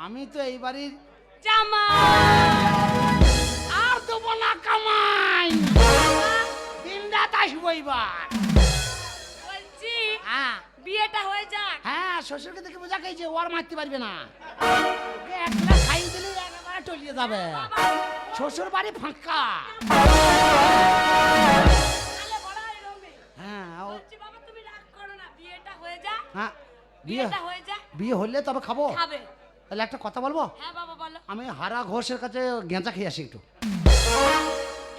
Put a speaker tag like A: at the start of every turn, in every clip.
A: আমি তো এই বাড়ির
B: জামাই।
A: আর দেবো না কামাই, দিন রাত আসবো এইবার।
B: বলছি
A: হ্যাঁ
B: বিয়েটা হয়ে যাক।
A: হ্যাঁ, শ্বশুরকে দেখে বোঝা গেছে ওর মারতে পারবে না, ওকে এক গ্লাস খাইয়ে দিলে একেবারে টলিয়ে যাবে। শ্বশুর বাড়ি ফাঁকা।
B: তাহলে বড় এরমে।
A: হ্যাঁ
B: বলছি বাবা তুমি রাগ করো না, বিয়েটা হয়ে যাক।
A: হ্যাঁ, বিয়ে
B: বিয়েটা হয়ে যাক।
A: বিয়ে হলে তবে খাবো।
B: খাবে?
A: তাহলে একটা কথা বলবো,
B: হ্যাঁ বাবা বলো।
A: আমি হারা ঘোষের কাছে গেঁজা খেয়ে আসি একটু।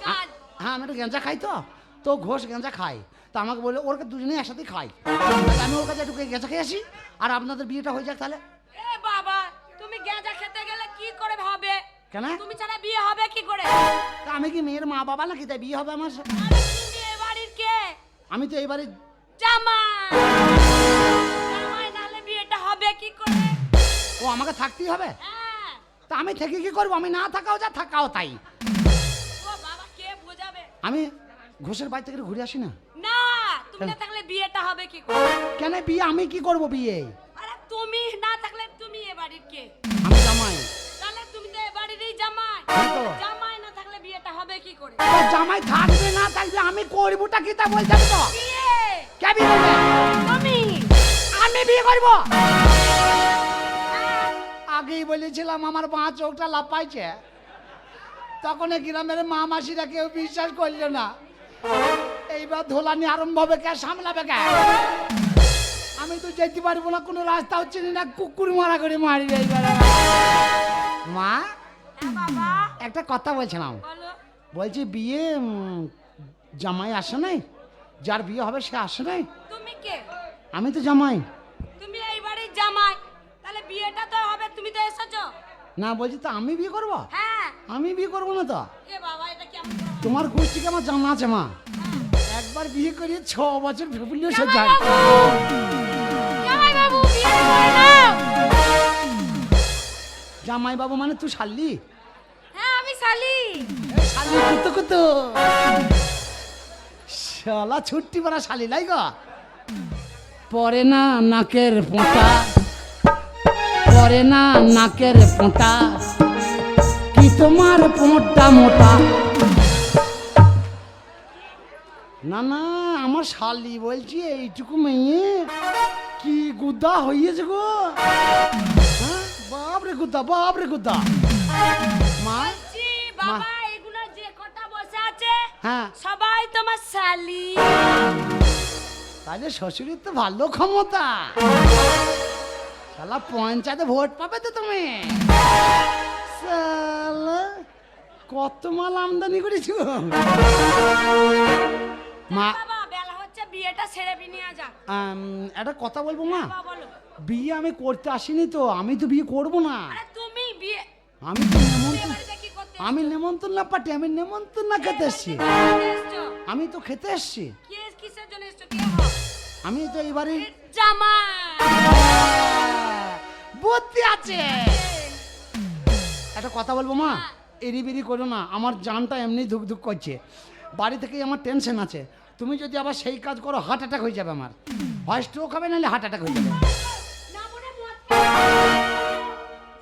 B: কাজ
A: হ্যাঁ, আমি একটু গেঁজা খাই, তো ঘোষ গেঁজা খাই, তো আমাকে বলে ওর দুজনেই একসাথেই খাই। তাহলে আমি ওর কাছে একটু গেঁজা খেয়ে আসি, আর আপনাদের বিয়েটা হয়ে যাক তাহলে।
B: এ বাবা তুমি গেঁজা খেতে গেলে কি করে হবে?
A: কেন?
B: তুমি ছাড়া বিয়ে হবে কি করে?
A: তা আমি কি মেয়ের মা বাবা নাকি তাই বিয়ে হবে আমার?
B: আরে তুমি এ বাড়ির কে?
A: আমি তো এই বাড়ির
B: জামাই। জামাই নালে বিয়েটা হবে কি করে?
A: ও আমাকে থাকতেই হবে।
B: হ্যাঁ।
A: তা আমি থেকে কি করবো? আমি না থাকাও যা, থাকাও তাই।
B: ও বাবা কে বোঝাবে?
A: আমি ঘোষের বাড়ি থেকে ঘুরে আসি না।
B: না তুমি না থাকলে বিয়েটা হবে কি করে?
A: কেন বিয়ে? আমি কি করব বিয়ে?
B: আরে তুমি না থাকলে তুমি এ বাড়ির কে?
A: আমি জামাই।
B: তাহলে তুমি তো এ বাড়িরই জামাই।
A: হ্যাঁ তো।
B: জামাই না থাকলে বিয়েটা হবে কি করে?
A: তো জামাই থাকবে না থাকবে আমি করবোটা কি তা বলতে হবে তো।
B: বিয়ে
A: কে বিয়ে করবে?
B: তুমি।
A: আমি বিয়ে করব। আগেই বলেছিলাম আমার বাঁ চোখটা লাফাইছে, তখন এই গ্রামের মা মাসিরা কেউ বিশ্বাস করলো না। এইবার ধোলানি আরম্ভ হবে, কে সামলাবে কে? আমি তো যেতে পারবো না, কোনো রাস্তা হচ্ছে না, কুকুর মারা করে মারি এইবার। মা
B: হ্যাঁ বাবা
A: একটা কথা বলছিলাম,
B: বলো।
A: বলছি বিয়ে জামাই আসে নাই? যার বিয়ে হবে সে আসে নাই?
B: তুমি কে?
A: আমি তো জামাই।
B: তুমি এই বাড়ির জামাই, তাহলে বিয়েটা তো হবে, তুমি তো এসেছো।
A: না বলছি তো আমি বিয়ে করব?
B: হ্যাঁ।
A: আমি বিয়ে করবো না তো।
B: এ বাবা এটা কেমন করে হয়?
A: তোমার গোষ্ঠীকে আমার জানা আছে মা, একবার বিয়ে করিয়ে 6 বছর ভেবুলিও সে যায়।
B: জামাই বাবু বিয়ে করে নাও।
A: জামাই বাবু মানে তুই শালি?
B: হ্যাঁ আমি শালি।
A: শালি কুতো কুতো শালা ছুট্টি পড়া শালি লাই গো। পরে না নাকের পোঁটা, পরে না নাকের পোঁটা, কি তোমার পোঁটা মোটা? না না, আমার শালি বলছি, এইটুকু মেয়ে কি গুদা হইয়েছে গো। হ্যাঁ, বাপরে গুদা, বাপরে গুদা। মা
B: জি বাবা এগুলো যে কটা বসে আছে
A: হ্যাঁ,
B: সবাই তোমার শালি।
A: তাহলে শ্বশুরের তো ভালো ক্ষমতা, শালা পঞ্চায়েতে ভোট পাবে তো তুমি। শালা কত মাল আমদানি করেছো মা।
B: বাবা বেলা হচ্ছে বিয়েটা সেরে নিয়ে যাক।
A: একটা কথা বলবো মা,
B: বাবা বলো।
A: বিয়ে আমি করতে আসিনি তো, আমি তো বিয়ে করব না।
B: আরে তুমি বিয়ে
A: আমি তো
B: বিয়ে
A: নেমন্তন্ন,
B: বাড়িতে কি করতে
A: আমি নেমন্তন্ন না পাটি, আমি নেমন্তন্ন খেতে এসছি।
B: এসছো?
A: আমি তো খেতে এসছি,
B: কে কিসের জন্য এসছো? কে হও?
A: আমি তো এই বাড়ির
B: জামাই।
A: বুদ্ধি আছে। একটা কথা বলবো মা, এরি বেরি করো না, আমার জানটা এমনি ধুক ধুক করছে, বাড়ি থেকেই আমার টেনশন আছে। তুমি যদি আবার সেই কাজ করো হার্ট অ্যাটাক হয়ে যাবে আমার, হয় স্ট্রোক হবে নাহলে হার্ট অ্যাটাক হয়ে যাবে।
B: না মনে মত।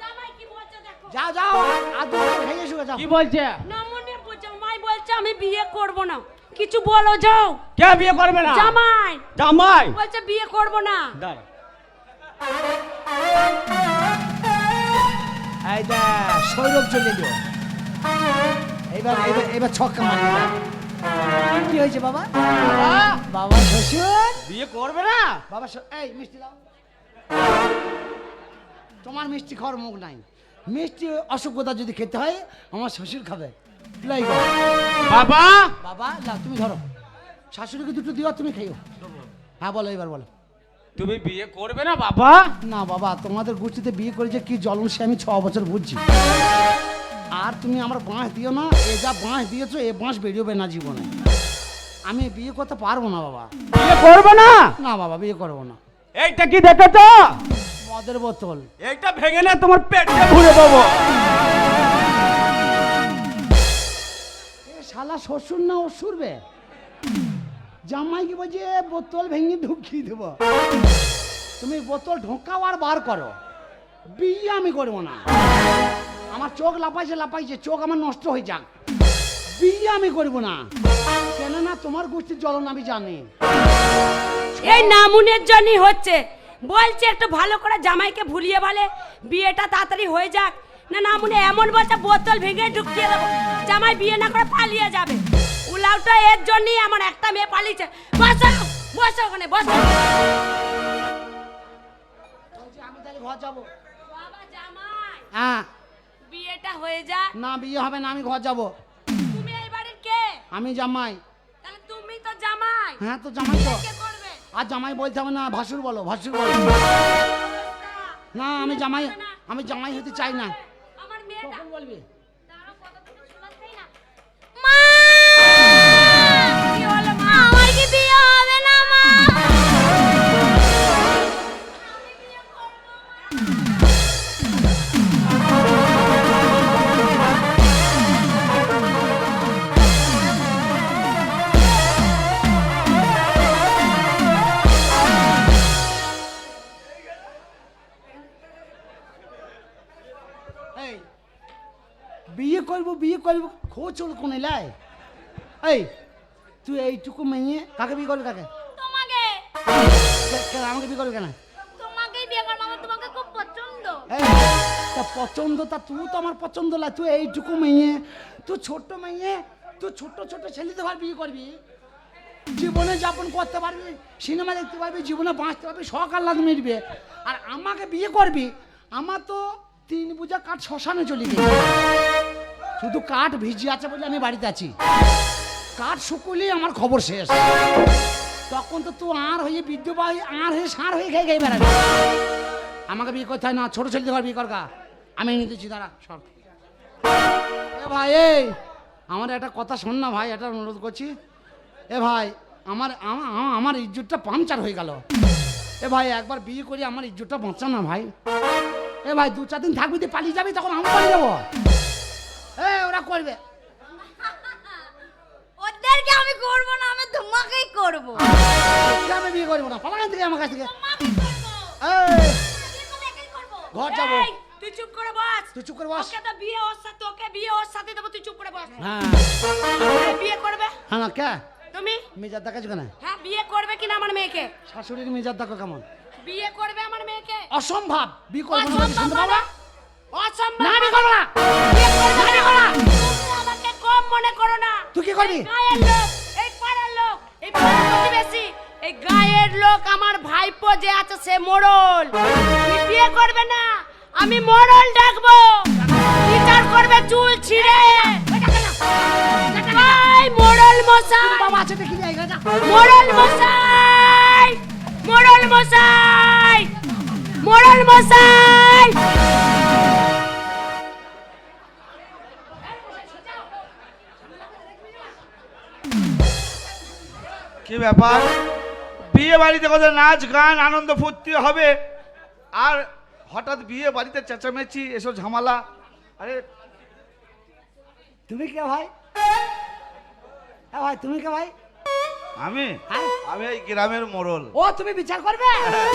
B: জামাই কি বলছে দেখো।
A: যাও যাও, আর দুটো খেয়ে এসো যাও।
C: কি বলছে?
B: না মনে জামাই বলছে আমি বিয়ে করব না। কিছু বলো যাও।
C: কে বিয়ে করবে না?
B: জামাই
C: জামাই
B: বলছে বিয়ে করব না।
C: দাঁড়া।
A: এই দা সৌরভ চলে এলো, এবার এবার এবার ছক্কা মারি। কি হয়েছে বাবা? বাবা শ্বশুর
C: বিয়ে করবে না?
A: বাবা এই মিষ্টি দাও। তোমার মিষ্টি খাওয়ার মুখ নাই, মিষ্টি অসুখতা যদি খেতে হয় আমার শ্বশুর খাবে। লাই গো।
C: বাবা
A: বাবা লাও, তুমি ধরো, শাশুড়িকে দুটো দিও, তুমি খেয়েও। হ্যাঁ বলো, এবার বলো।
C: তুমি বিয়ে করবে না বাবা?
A: না বাবা, তোমাদের গোষ্ঠীতে বিয়ে করেছে কি জলম সে আমি 6 বছর বুঝছি। আর তুমি আমার বাঁশ দিও না, এ যা বাঁশ দিয়েছো এ বাঁশ বেরোবে না জীবনে। আমি বিয়ে করতে পারবো না বাবা।
C: বিয়ে করবে না?
A: না বাবা, বিয়ে করবো না।
C: এইটা কি দেখেছো?
A: মদের বোতল।
C: এইটা ভেঙে না তোমার পেটে ভরে দেবো।
A: এ শালা শ্বশুর না অসুরবে, জামাই কি বলছে বোতল ভেঙে ঢুকিয়ে দেবো। তুমি বোতল ঢোকাও আর বার করো, বিয়ে আমি করবো না। আমার চোখ লাপাইছে, চোখ আমার নষ্ট হয়ে যাক। বিয়ে আমি করবো না, কেননা তোমার গোষ্ঠীর জ্বলন আমি জানি।
B: এই নামুনের জন্যই হচ্ছে। বলছে একটু ভালো করে জামাইকে ভুলিয়ে বলে বিয়েটা তাড়াতাড়ি হয়ে যাক। না নামুনে এমন বলছে বোতল ভেঙে ঢুকিয়ে দেবো, জামাই বিয়ে না করে পালিয়ে যাবে। উলাউটা এর জন্যই আমার একটা মেয়ে পালিয়েছে। বসো বসো ওখানে বসো।
A: আমি তাহলে ঘর যাবো।
B: বাবা জামাই
A: হ্যাঁ,
B: বিয়েটা হয়ে যাক।
A: না বিয়ে হবে না, আমি ঘর যাবো।
B: তুমি এই বাড়ির কে?
A: আমি জামাই।
B: তাহলে তুমি তো জামাই।
A: হ্যাঁ তো জামাই তো।
B: কে করবে?
A: আর জামাই বলতে হবে না, ভাসুর বলো, ভাসুর বলো। না আমি জামাই হতে চাই না।
B: আমার মেয়েটা
A: কখন বলবি?
B: দাঁড়াও, কথা তো শোনা যায় না। মা! কি হলো মা? আমার কি বিয়ে হবে না মা? আমি বিয়ে করব মা।
A: এই বিয়ে করবো খোঁচল কোনে লাই। এই তুই এইটুকু মেয়ে কাকে বিয়ে করবি? কাকে?
B: তোমাকে
A: কেন আমাকে বিয়ে করবি কেন?
B: তোমাকেই বিয়ে করব, আমার তোমাকে খুব পছন্দ।
A: এই তা পছন্দ, তা তুই তো আমার পছন্দ লা। তুই এইটুকু মেয়ে, তুই ছোট্ট মেয়ে, তুই ছোট ছেলেদের ঘর বিয়ে করবি, জীবনে যাপন করতে পারবি, সিনেমা দেখতে পারবি, জীবনে বাঁচতে পারবি, শখ আহ্লাদ মিটবে। আর আমাকে বিয়ে করবি? আমার তো 3 বোঝা কাঠ শ্মশানে চলে গেছে। শুধু কাঠ ভিজে আছে বলে আমি বাড়িতে আছি, কাঠ শুকুলেই আমার খবর শেষ। তখন তো তুই আর হয়ে বিধবা হয়ে আর হয়ে সার হয়ে খেয়ে বেড়াবি। আমাকে বিয়ে করতে হয় না, ছোট ছেলেদের ঘর বিয়ে করগা। আমি এনে দিচ্ছি, দাঁড়া সব। এ ভাই, এই আমার একটা কথা শোন না ভাই, এটা অনুরোধ করছি। এ ভাই, আমার ইজ্জতটা পাংচার হয়ে গেল। এ ভাই একবার বিয়ে করি, আমার ইজ্জতটা বাঁচা না ভাই। এ ভাই 2-4 দিন থাকবি, তুই পালিয়ে যাবি, তখন আমি পালিয়ে যাবো। ওরা করবে।
B: ওদেরকে আমি করব না, আমি তোমাকেই করব।
A: আমি বিয়ে করবো না, পালাগান থেকে আমার কাছ থেকে।
B: তোমাকেই করব।
A: এই
B: তোমাকেই করব।
A: ঘর যাবো।
B: এই, তুই চুপ করে বস।
A: তুই চুপ করে বস।
B: ওকে তো বিয়ে ওর সাথে, তোকে বিয়ে ওর সাথে দেবো, তুই চুপ করে বস।
A: হ্যাঁ
B: বিয়ে করবে
A: হ্যাঁ, না কে
B: তুমি?
A: মেজার দেখাচ্ছ কেন?
B: হ্যাঁ, বিয়ে করবে কিনা আমার মেয়েকে?
A: শাশুড়ির মেজার দেখো কেমন।
B: বিয়ে করবে আমার মেয়েকে?
A: অসম্ভব, বিয়ে করবো না,
B: অসম্ভব
A: শুনতে পাবো না?
B: অসম্ভব।
A: না, বিয়ে করবো না।
B: বিয়ে করবে না, করো না। তুমি আমাকে কম মনে করো না।
A: তুই কি করবি?
B: এই গায়ের লোক, এই পাড়ার লোক, এই পাড়ার প্রতিবেশী, এই গায়ের লোক আমার ভাইপো যে আছে সে মোড়ল। তুই বিয়ে করবে না, আমি মোড়ল ডাকবো, বিচার করবে চুল ছিঁড়ে। এই মোড়ল মশাই,
A: বাবা আছে দেখি যাই যা।
B: মোড়ল মশাই, মোড়ল মশাই, মোড়ল মশাই।
D: কি ব্যাপার? বিয়ে বাড়িতে কোথায় নাচ গান আনন্দ ফুর্তি হবে, আর হঠাৎ বিয়ে বাড়িতে চেঁচামেচি এসব ঝামেলা। আরে
A: তুমি কে ভাই? হ্যাঁ ভাই, তুমি কে ভাই?
D: আমি
A: হ্যাঁ?
D: আমি এই গ্রামের মোড়ল।
A: ও তুমি বিচার করবে?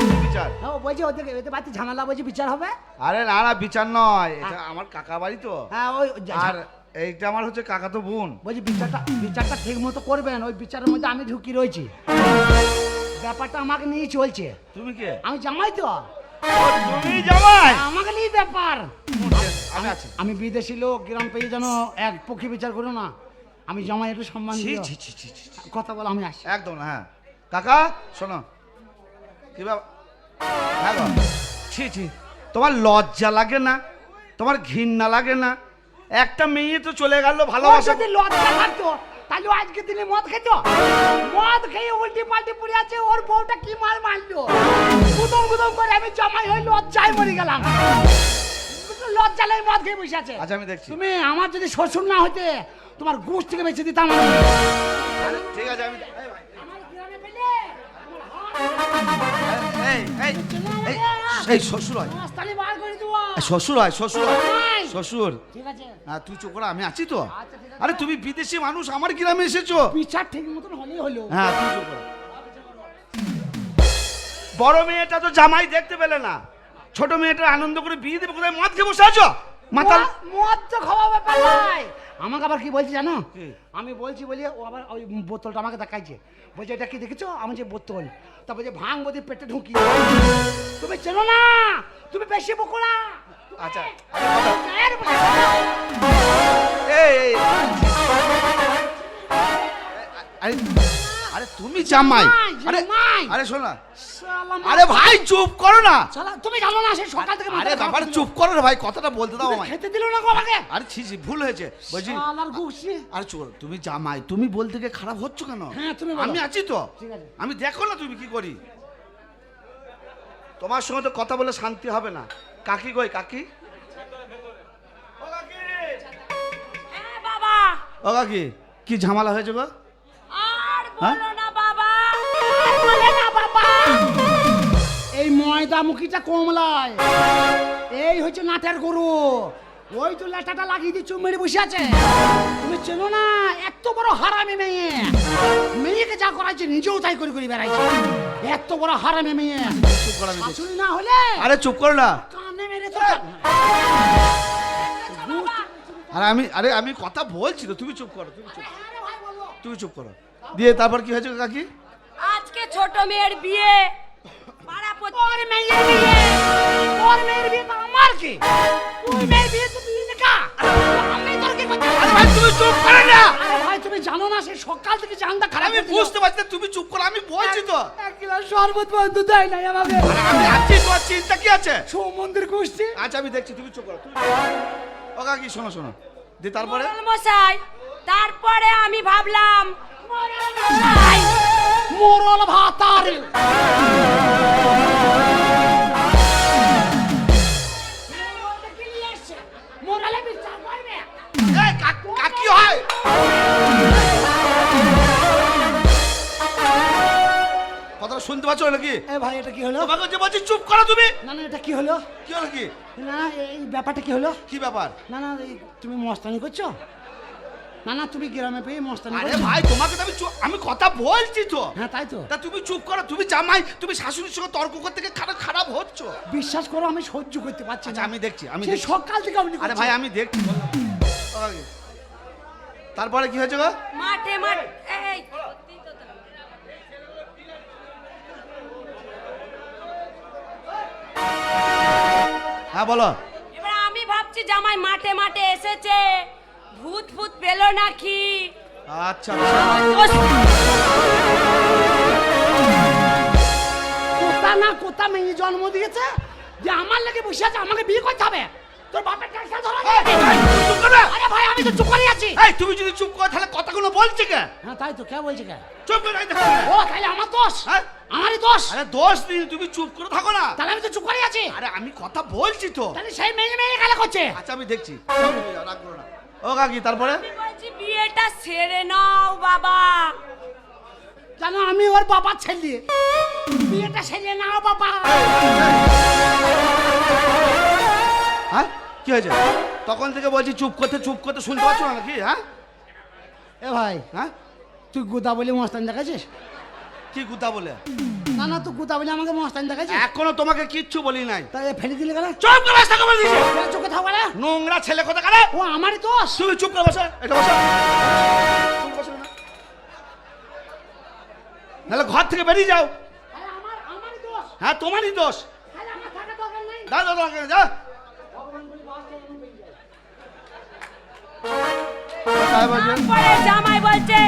D: কি বিচার?
A: হ্যাঁ বলছি ওদের বাড়িতে ঝামেলা, বলছি বিচার হবে।
D: আরে না না, বিচার নয়, এটা আমার কাকা বাড়ি তো।
A: হ্যাঁ ওই
D: আর এইটা আমার হচ্ছে কাকা তো বোন।
A: বলছি বিচারটা ঠিক মতো করবেন। ওই বিচারের মধ্যে আমি ঢুকি রয়েছি, ব্যাপারটা আমাকে নিয়ে চলছে।
D: তুমি কে?
A: আমি জামাই তো।
D: ও, তুমি জামাই?
A: আমাকে নিয়ে ব্যাপার।
D: আমি আছি।
A: আমি বিদেশি লোক, গ্রাম পেয়ে যেন এক পক্ষে বিচার করো না। আমি জামাই একটু সম্মান
D: ছি
A: দিও।
D: ছি ছি ছি ছি।
A: কথা বলো, আমি আসি।
D: একদম না। হ্যাঁ কাকা শোনো, কি ব্যাপার? হ্যাঁ গো, ছি ছি, তোমার লজ্জা লাগে না? তোমার ঘৃণা লাগে না? একটা মেয়ে তো চলে গেল
A: ওর
D: ভালোবাসা।
A: যদি লজ্জা থাকতো তাহলে আজকে দিনে মদ খেত। মদ খেয়ে উল্টি পাল্টি পড়ে আছে, ওর বউটা কি মার মারলো, গুদম গুদম করে আমি জামাই হই লজ্জায় মরে গেলাম। লজ্জা লাই মদ খেয়ে বসে আছে।
D: আচ্ছা আমি দেখছি।
A: তুমি আমার যদি শ্বশুর না হইতে তোমার গোষ্ঠ থেকে বেঁচে দিতাম আমি।
D: ঠিক আছে আমি
A: আমার গ্রামে পেলে
D: এই এই এই এই শ্বশুর হয়,
A: রাস্তায় বার করে দেবো।
D: শ্বশুর হয়, শ্বশুর হয়,
A: নাই।
D: শ্বশুর।
A: ঠিক আছে,
D: হ্যাঁ তুই চুপ কর, আমি আছি তো।
A: আচ্ছা, ঠিক আছে।
D: আরে তুমি বিদেশি মানুষ, আমার গ্রামে এসেছো।
A: বিচার ঠিক মতন হলেই হলো।
D: হ্যাঁ তুই চুপ কর। বড় মেয়েটা তো জামাই দেখতে পেলে না, ছোট মেয়েটা আনন্দ করে বিয়ে দেবে, কোথায় মদ খেয়ে বসে আছো মাতাল?
A: মদ তো খাওয়া ব্যাপার নাই। আমাকে আবার কি বলছি জানো?
D: কি?
A: আমি বলছি বলি ও আবার ওই বোতলটা আমাকে দেখাইছে, বলছে এটা কি দেখেছো? আমি যে বোতল, তারপর যে ভাঙ বোধ পেটে ঢুকি। তুমি চেনো না, তুমি বেশি বকো না।
D: আচ্ছা
A: এর বলে-
D: এই এই, আরে আরে তুমি জামাই, আরে
A: জামাই।
D: আরে শোনো না,
A: শালা মা-
D: আরে ভাই চুপ করো না,
A: শালা, তুমি জানো না সে সকাল থেকে
D: আরে
A: মাথা
D: ব্যাপার
A: খারাপ
D: চুপ করো রে ভাই, কথাটা বলতে দাও
A: ছিল।
D: আমায়।
A: খেতে দিল না গো আমাকে।
D: আরে ছি ছি, ভুল হয়েছে বলছি।
A: শালার গুছি।
D: আরে চুপ করো, তুমি জামাই, তুমি বলতে গিয়ে খারাপ হচ্ছ কেন?
A: হ্যাঁ, তুমি বলো।
D: আমি আছি তো,
A: ঠিক আছে।
D: আমি দেখো না তুমি কি করি। তোমার সঙ্গে তো কথা বলে শান্তি হবে না। কাকি কই কাকি? ও কাকি,
B: হ্যাঁ বাবা।
D: ও কাকি, কি ঝামেলা হয়েছে গো?
B: আর
D: হ্যাঁ?
B: বলো না বাবা।
A: আর বলে না বাবা। এই ময়দা মুখিটা কমলায়, এই হচ্ছে নাটের গরু। ওই তো লেটাটা লাগিয়ে দিয়ে চুপ মেরে বসে আছে। তুমি চেনো না, এত বড় হারামি মেয়ে, মেয়েকে যা করাইছে নিজেও তাই করে করে বেড়াইছে। এত বড় হারামি মেয়ে,
D: চুপ করো, আমি দেখছি।
A: শাশুড়ি না হলে
D: আরে চুপ করো না।
A: কানে মেরে তো
D: আরে আমি কথা বলছি তো, তুমি চুপ করো, তুমি চুপ করো। দিয়ে তারপর কি হয়েছে গো কাকি?
B: আজকে ছোট মেয়ের বিয়ে, পাড়া প্রতি-
A: ওর মেয়ের বিয়ে, ওর মেয়ের বিয়ে তো আমার কি? ওই মেয়ের বিয়ে তো তুই দেখা, আমি তোর কি করতে?
D: আরে ভাই তুমি চুপ করো না।
A: আরে ভাই তুমি জানো না সে সকাল থেকে জানটা খারাপ
D: আমি
A: করে দিল।
D: বুঝতে পারছি না, তুমি চুপ করো, আমি বলছি তো।
A: এক গ্লাস শরবত বন্ধ দেয় নাই আমাকে।
D: আরে আমি আছি, তোমার চিন্তা কি আছে?
A: সমুদ্রের গোষ্ঠী।
D: আচ্ছা আমি দেখছি, তুমি চুপ করো। ও কাকি শোনো শোনো, দিয়ে তারপরে
B: মোড়ল মশাই, তারপরে আমি ভাবলাম
A: ভাই, মোরল ভাতার। মোরলে বিচার করবে।
D: এই কাকি হয়। কথাটা শুনতে পাচ্ছ নাকি?
A: এ ভাই এটা কি হলো?
D: তোমাকে যে বলছি চুপ করো তুমি।
A: না না এটা কি হলো?
D: কি হলো কি?
A: না না এই ব্যাপারটা কি হলো?
D: কি ব্যাপার?
A: না না এই তুমি মস্তানি করছো? না না তুমি গ্রামে পেয়ে মস্তানি
D: আরে
A: করছো?
D: ভাই তোমাকে তো আমি কথা বলছি তো।
A: হ্যাঁ তাই তো।
D: তা তুমি চুপ করো, তুমি জামাই, তুমি শাশুড়ির সঙ্গে তর্ক করতে গিয়ে খারাপ হচ্ছ।
A: বিশ্বাস করো আমি সহ্য করতে পারছি
D: আচ্ছা
A: না।
D: আমি দেখছি, আমি
A: সেই
D: দেখছি।
A: সকাল থেকে আপনি
D: আরে ভাই আমি দেখছি। ওকে। তারপরে কি হয়েছে গো?
B: মাঠে মাঠে এই
D: হ্যাঁ বলো।
B: এবার আমি ভাবছি জামাই মাঠে মাঠে এসেছে, ভূত ভূত পেলো নাকি।
D: আচ্ছা
A: কোথা না কোথা মেয়ে জন্ম দিয়েছে যে আমার লাগে বসে আছে, আমাকে বিয়ে করতে হবে। তোর বাপের ট্যাক্সটা ধরা
D: এই, এই, তুমি চুপ করো।
A: আরে ভাই আমি তো চুপ করে আছি।
D: এই তুমি যদি চুপ করো তাহলে কথাগুলো বলছি কে?
A: হ্যাঁ তাই তো কে বলছে কে?
D: চুপ করে এই দেখো।
A: ও তাহলে আমার দোষ,
D: হ্যাঁ?
A: আমারই দোষ।
D: আরে দোষ দিন, তুমি চুপ করে থাকো না।
A: তাহলে আমি তো চুপ করে আছি।
D: আরে আমি কথা বলছি তো।
A: তাহলে সেই মেয়ে মেয়ে খেলা করছে।
D: আচ্ছা আমি দেখছি, রাগ করো না। ও কাকি তারপরে?
B: আমি বলছি বিয়েটা সেরে নাও বাবা।
A: জানো আমি ওর বাবার ছেলে, বিয়েটা সেরে নাও বাবা।
D: হ্যাঁ কি হয়েছে? তখন থেকে বলছি চুপ করতে শুনতে পাচ্ছ না নাকি? হ্যাঁ
A: এ ভাই
D: হ্যাঁ,
A: তুই গুদা বলে মস্তান দেখাচ্ছিস?
D: কি গুতা বলে?
A: না না তুই গুদা বলে আমাকে মস্তান দেখাচ্ছিস?
D: এখনো তোমাকে কিচ্ছু বলি নাই।
A: তাই ফেলে দিলে কেন?
D: চুপ করে বসে থাকো বলছি।
A: চোখে থাকবে না?
D: নোংরা ছেলে কথা কারে?
A: ও আমারই দোষ।
D: তুমি চুপ করে বসো, এটা বসো। তুমি বসো না। নাহলে ঘর থেকে বেরিয়ে যাও।
A: আরে আমারই দোষ।
D: হ্যাঁ তোমারই দোষ।
A: তাহলে আমার থাকা দরকার নেই।
D: যা।
B: তারপরে জামাই বলছে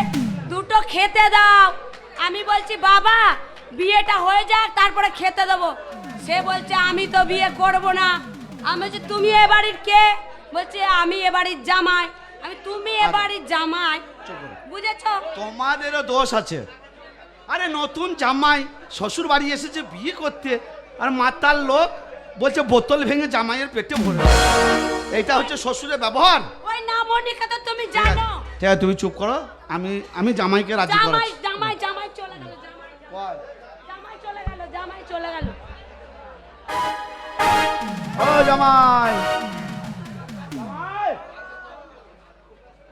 B: দুটো খেতে দাও। আমি বলছি বাবা বিয়েটা হয়ে যাক তারপরে খেতে দেবো। সে বলছে আমি তো বিয়ে করব না। আমি বলছি তুমি এ বাড়ির কে? বলছে আমি এ বাড়ির জামাই। আমি তুমি এ বাড়ির জামাই, বুঝেছো?
D: তোমাদেরও দোষ আছে। আরে নতুন জামাই শ্বশুর বাড়ি এসেছে বিয়ে করতে, আর মাতাল লোক বলছে বোতল ভেঙে জামাইয়ের পেটে ভরে। এইটা হচ্ছে শ্বশুরের ব্যবহার।
B: ওই নামনিকে তো তুমি জানো।
D: ঠিক আছে তুমি চুপ করো, আমি জামাইকে রাজি
B: জামাই
D: করাচ্ছি।
B: জামাই জামাই চলে গেল, জামাই চলে গেল, জামাই চলে গেল।
D: ও জামাই,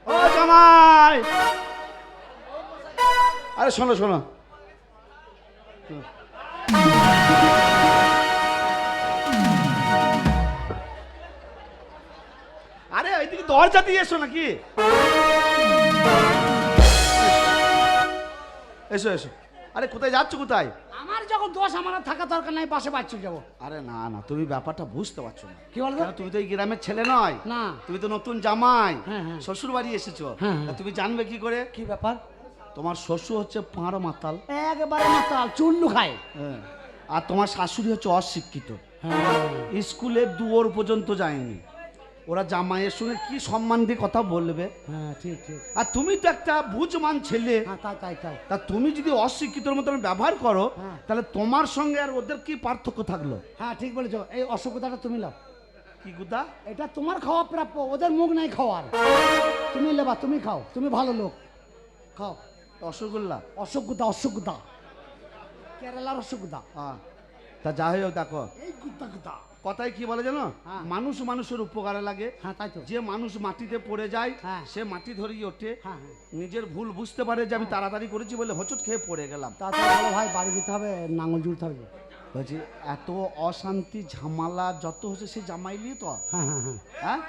D: ও জামাই, আরে শোনো শোনো, দরজা দিয়ে এসো নাকি? এসো এসো। আরে কোথায় যাচ্ছ কোথায়?
A: আমার যখন দোষ আমার আর থাকা দরকার নাই, পাশে বাচ্চা যাবো।
D: আরে না না, তুমি ব্যাপারটা বুঝতে পারছো না।
A: কি বলবো?
D: কেন, তুমি তো এই গ্রামের ছেলে নয়।
A: না।
D: তুমি তো নতুন জামাই,
A: হ্যাঁ, হ্যাঁ।
D: শ্বশুর বাড়ি এসেছো।
A: হ্যাঁ, হ্যাঁ।
D: তা তুমি জানবে কি করে?
A: কি ব্যাপার?
D: তোমার শ্বশুর হচ্ছে পাঁড় মাতাল,
A: একবারে মাতাল, চুল্লু খায়।
D: হ্যাঁ। আর তোমার শাশুড়ি হচ্ছে অশিক্ষিত,
A: হ্যাঁ
D: স্কুলের দুয়ার পর্যন্ত যায়নি। ওরা জামাইয়ের সঙ্গে কি সম্মান দিয়ে কথা বলবে?
A: হ্যাঁ, ঠিক ঠিক।
D: আর তুমি তো একটা বুঝমান ছেলে,
A: হ্যাঁ, তাই তাই তাই।
D: তা তুমি যদি অশিক্ষিতর মতন ব্যবহার করো,
A: হ্যাঁ।
D: তাহলে তোমার সঙ্গে আর ওদের কি পার্থক্য থাকলো?
A: হ্যাঁ, ঠিক বলেছো। এই অসুবিধাটা তুমি লাও,
D: কি গুদা?
A: এটা তোমার খাওয়া প্রাপ্য, ওদের মুখ নাই খাওয়ার। তুমি লেবা, তুমি খাও, তুমি ভালো লোক, খাও।
D: রসগোল্লা?
A: অসুবিধা, অসুবিধা, কেরালার অসুবিধা।
D: হ্যাঁ। তা যাই হোক, দেখো
A: এই গুদা গুদা।
D: কথায় কি বলে জানো?
A: হ্যাঁ।
D: মানুষ মানুষের উপকারে লাগে।
A: হ্যাঁ, তাই তো।
D: যে মানুষ মাটিতে পড়ে যায়,
A: হ্যাঁ।
D: সে মাটি ধরেই ওঠে।
A: হ্যাঁ, হ্যাঁ।
D: নিজের ভুল বুঝতে পারে যে আমি তাড়াতাড়ি করেছি বলে হোঁচট খেয়ে পড়ে গেলাম।
A: তাড়াতাড়ি বলো ভাই, বাড়ি যেতে হবে, নাঙল জুড়তে হবে।
D: বলছি এত অশান্তি ঝামেলা যত হচ্ছে সে জামাইলি তো।
A: হ্যাঁ হ্যাঁ হ্যাঁ।
D: হ্যাঁ,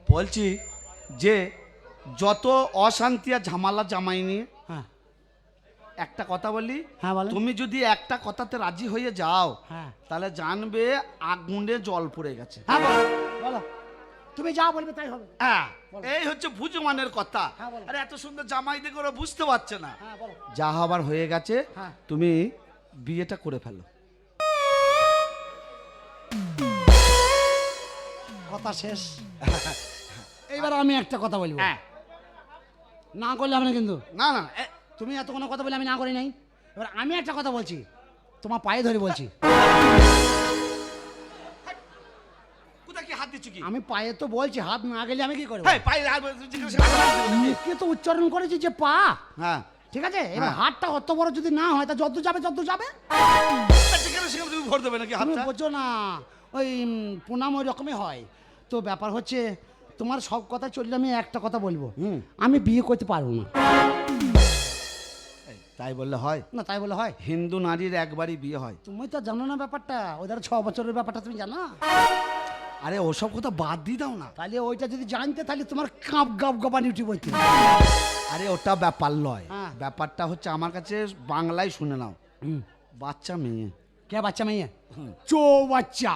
D: বলছি যে যত অশান্তি আর ঝামেলা জামাই নিয়ে,
A: হ্যাঁ
D: একটা কথা বলি,
A: হ্যাঁ বলো।
D: তুমি যদি একটা কথাতে রাজি হয়ে যাও,
A: হ্যাঁ
D: তাহলে জানবে আগুনে জল পড়ে গেছে।
A: হ্যাঁ বলো, বলো, তুমি যা বলবে তাই হবে।
D: হ্যাঁ,
A: বলো।
D: এই হচ্ছে বুঝমানের কথা।
A: হ্যাঁ, বলো।
D: আরে এত সুন্দর জামাই দেখে ওরা বুঝতে পারছে না।
A: হ্যাঁ বলো।
D: যা হবার হয়ে গেছে,
A: হ্যাঁ।
D: তুমি বিয়েটা করে ফেলো।
A: কথা শেষ। এইবার আমি একটা কথা বলবো।
D: হ্যাঁ।
A: না করলে হবে না কিন্তু।
D: না না,
A: তুমি এত কোনো কথা বলে আমি না করি নাই। এবার আমি একটা কথা বলছি, তোমার পায়ে ধরে বলছি।
D: কোথায় কি হাত দিচ্ছ কি?
A: আমি পায়ে তো বলছি, হাত না গেলে আমি কি করবো?
D: হ্যাঁ, পায়ে হাত জিজ্ঞেস করে হাত দিচ্ছ নাকি?
A: মুখে তো উচ্চারণ করেছি যে পা,
D: হ্যাঁ।
A: ঠিক আছে। এবার
D: হ্যাঁ।
A: হাতটা অত বড় যদি না হয়, তা যত যাবে যত যাবে।
D: যেখানে সেখানে তুমি ভর দেবে নাকি
A: তুমি
D: হাতটা?
A: বোঝো না, ওই প্রণাম ওই রকমই হয়। তো ব্যাপার হচ্ছে, তোমার সব কথা চললে আমি একটা কথা বলবো, আমি বিয়ে করতে পারবো না।
D: এই, তাই বললে হয়?
A: না তাই বলে হয়?
D: হিন্দু নারীর একবারই বিয়ে হয়।
A: তুমি তো জানো না ব্যাপারটা, ওদের 6 বছরের ব্যাপারটা তুমি জানো?
D: আরে ওসব কথা বাদ দিয়ে দাও না।
A: তাহলে ওইটা যদি জানতে, তাহলে তোমার কাপ গাপ গাপানি উঠি বলতে।
D: আরে ওটা ব্যাপার নয়,
A: হ্যাঁ।
D: ব্যাপারটা হচ্ছে আমার কাছে বাংলায় শুনে নাও। বাচ্চা মেয়ে।
A: কে বাচ্চা মেয়ে? চো বাচ্চা।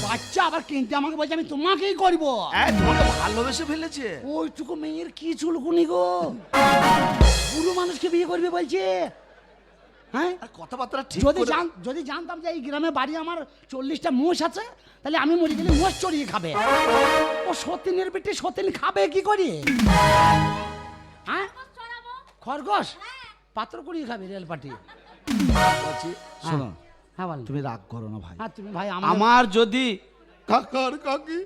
A: বাচ্চা আবার কিনতে আমাকে বলছে আমি তোমাকেই করবো।
D: তোমাকে ভালোবেসে ফেলেছে।
A: ওইটুকু মেয়ের কি চুলকুনি গো, বুড়ো মানুষকে বিয়ে করবে বলছে। হ্যাঁ,
D: আর কথাবার্তা ঠিক
A: যদি
D: করে-
A: যদি জানতাম যে এই গ্রামে বাড়ি আমার 40টা মোষ আছে, তাহলে আমি মরে গেলে মোষ চড়িয়ে খাবে। ও সতীনের বেটে সতীন খাবে কি করে? হ্যাঁ, খরগোশ পাত্র করিয়ে খাবে রেল পাটি।
D: বলছি, শোনো,
A: হ্যাঁ বল।
D: তুমি রাগ করো না ভাই।
A: হ্যাঁ তুমি ভাই
D: আমার যদি কাকার কাকি